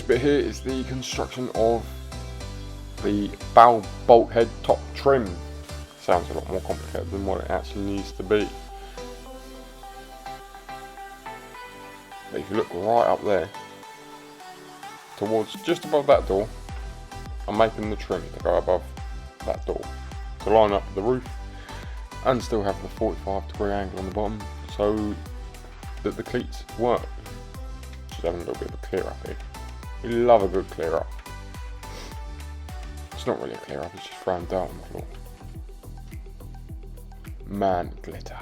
bit here is the construction of the bow bulkhead top trim. Sounds a lot more complicated than what it actually needs to be. But if you look right up there, towards just above that door, I'm making the trim to go above that door to line up the roof and still have the 45-degree angle on the bottom so that the cleats work. Just having a little bit of a clear up here. We love a good clear up. It's not really a clear up, it's just throwing dirt on the floor. Man glitter.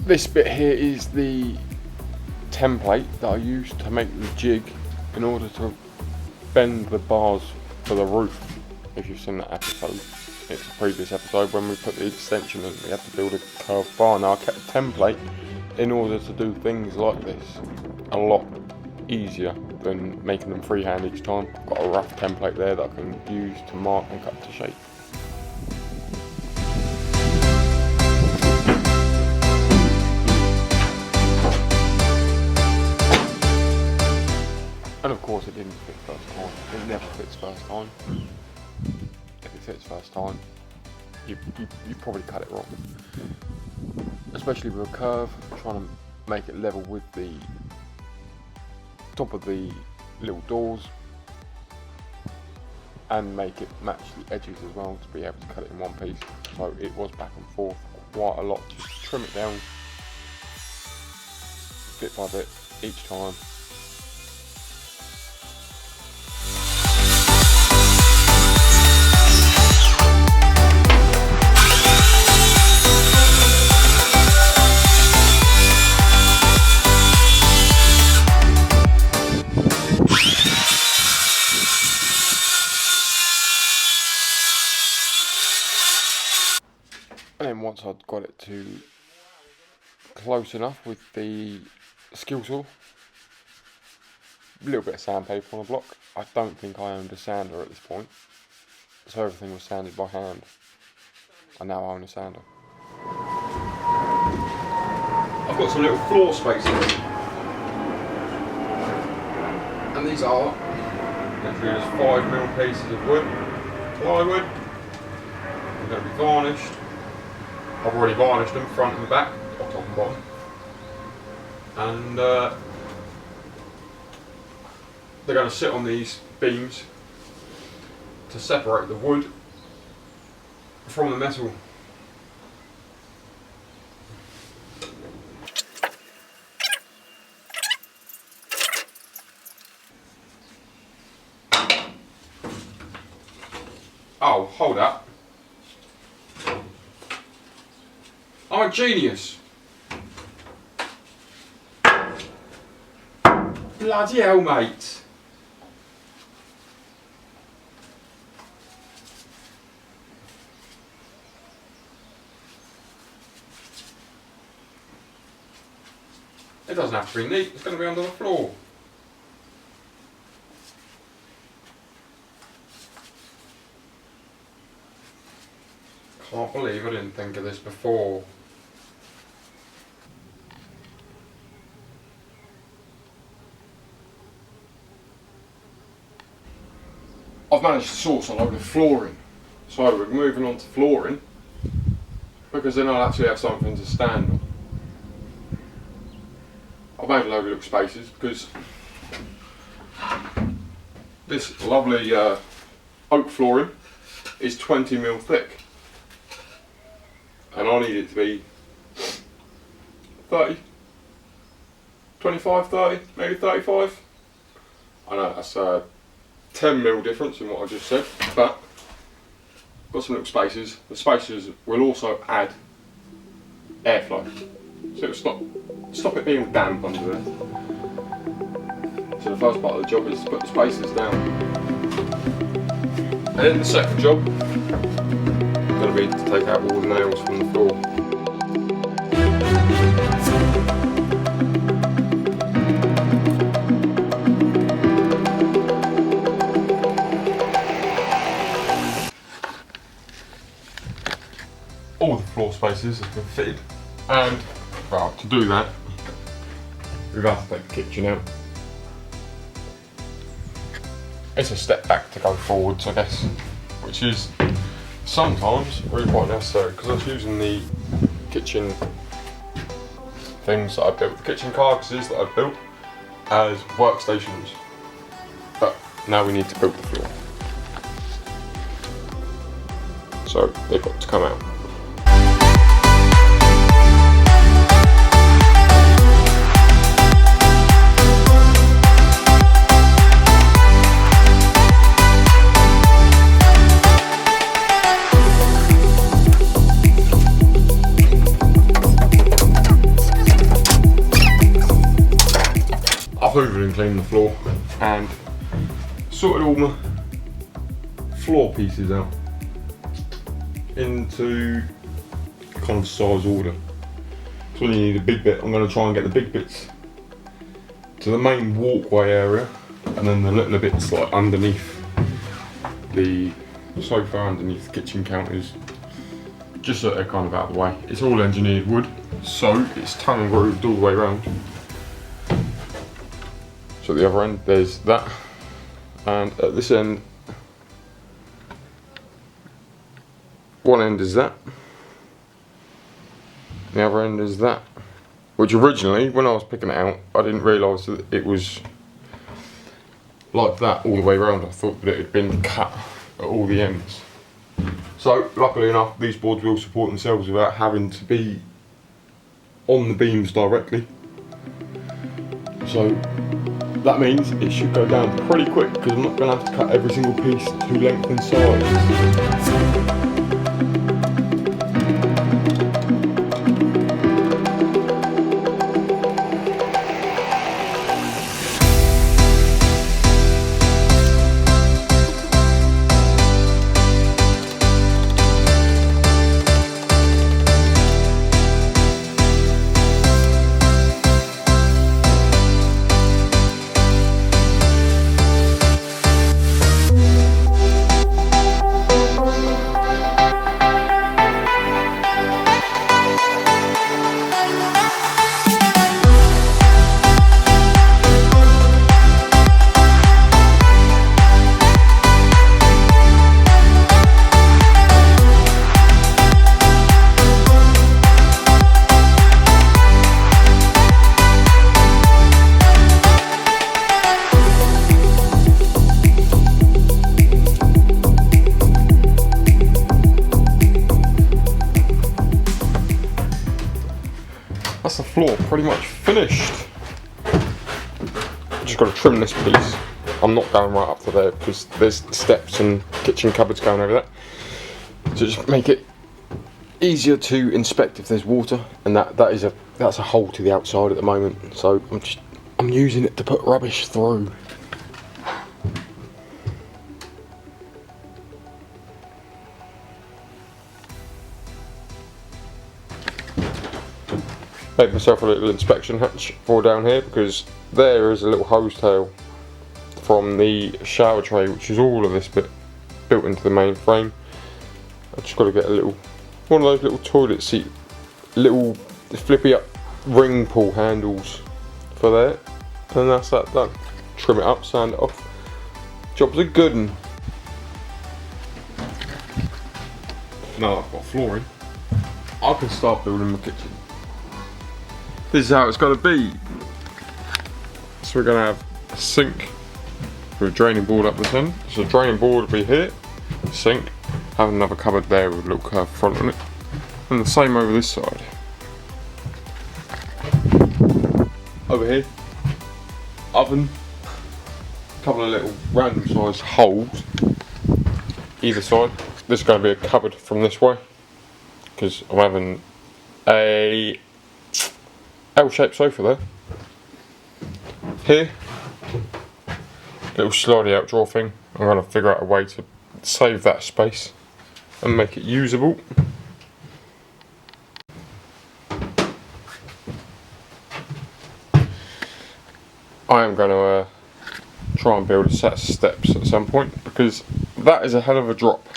This bit here is the template that I used to make the jig in order to bend the bars for the roof. If you've seen that episode, it's a previous episode when we put the extension in, we had to build a curved bar. Now I kept a template in order to do things like this a lot easier than making them freehand each time. I've got a rough template there that I can use to mark and cut to shape. And of course it didn't fit first time. It never fits first time. If it fits first time, you probably cut it wrong. Especially with a curve, trying to make it level with the top of the little doors and make it match the edges as well to be able to cut it in one piece. So it was back and forth quite a lot, just to trim it down bit by bit each time. And then once I'd got it to close enough with the skill saw, a little bit of sandpaper on the block. I don't think I owned a sander at this point, so everything was sanded by hand. I now own a sander. I've got some little floor spaces, and these are literally just 5mm pieces of wood, plywood. They're going to be varnished. I've already varnished them front and back, top and bottom, and they're going to sit on these beams to separate the wood from the metal. Oh, hold up. I'm a genius. Bloody hell, mate. It doesn't have to be neat, it's going to be under the floor. Can't believe I didn't think of this before. I've managed to source a load of flooring, so we're moving on to flooring because then I'll actually have something to stand on. I've made a load of little spaces because this lovely oak flooring is 20mm thick and I need it to be 30, 25, 30, maybe 35. I know that's 10mm difference in what I just said, but got some little spaces. The spaces will also add airflow, so it'll stop it being damp under there. So the first part of the job is to put the spaces down, and then the second job is going to be to take out all the nails from the floor. All the floor spaces have been fitted And well, to do that, we've had to take the kitchen out. It's a step back to go forwards, I guess, which is sometimes really quite necessary because I was using the kitchen things that I built, the kitchen carcasses that I built as workstations, but now we need to build the floor, so they've got to come out. I've hoovered and cleaned the floor and sorted all my floor pieces out into kind of size order. So when you need a big bit, I'm going to try and get the big bits to the main walkway area, and then the little bits like underneath the sofa, underneath the kitchen counters, just so they're kind of out of the way. It's all engineered wood, so it's tongue and grooved all the way around. So at the other end there's that, and at this end, one end is that, the other end is that, which originally when I was picking it out I didn't realise that it was like that all the way around. I thought that it had been cut at all the ends. So luckily enough these boards will support themselves without having to be on the beams directly. So that means it should go down pretty quick because I'm not going to have to cut every single piece to length and size. That's the floor pretty much finished. Just got to trim this piece. I'm not going right up to there because there's steps and kitchen cupboards going over that. So just make it easier to inspect if there's water, and that's a hole to the outside at the moment. So I'm using it to put rubbish through. Made myself a little inspection hatch for down here because there is a little hose tail from the shower tray, which is all of this bit built into the main frame. I just got to get one of those little toilet seat, little flippy up ring pull handles for there, and that's that done. Trim it up, sand it off. Job's a good one. Now I've got flooring, I can start building my kitchen. This is how it's going to be. So we're going to have a sink with a draining board up this end. So the draining board will be here, sink, have another cupboard there with a little curved front on it, and the same over this side. Over here, oven, a couple of little random sized holes either side. This is going to be a cupboard from this way because I'm having a L-shaped sofa there. Here, little slidey out drawer thing. I'm going to figure out a way to save that space and make it usable. I am going to try and build a set of steps at some point because that is a hell of a drop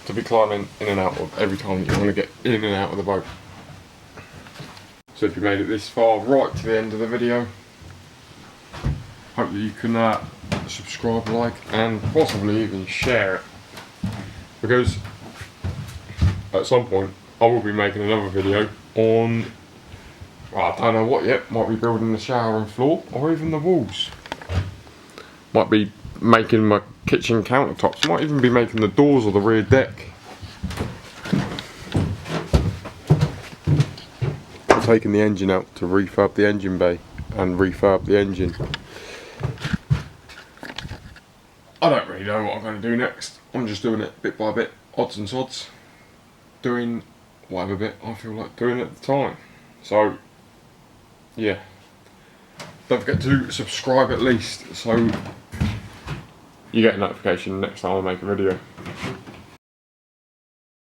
to be climbing in and out of every time that you want to get in and out of the boat. So if you made it this far, right to the end of the video, hope that you can subscribe, like, and possibly even share it, because at some point I will be making another video on, well, I don't know what yet. Might be building the shower and floor, or even the walls. Might be making my kitchen countertops. Might even be making the doors of the rear deck. I'm taking the engine out to refurb the engine bay and refurb the engine. I don't really know what I'm going to do next. I'm just doing it bit by bit, odds and sods. Doing whatever bit I feel like doing at the time. So, yeah. Don't forget to subscribe at least, so you get a notification next time I make a video.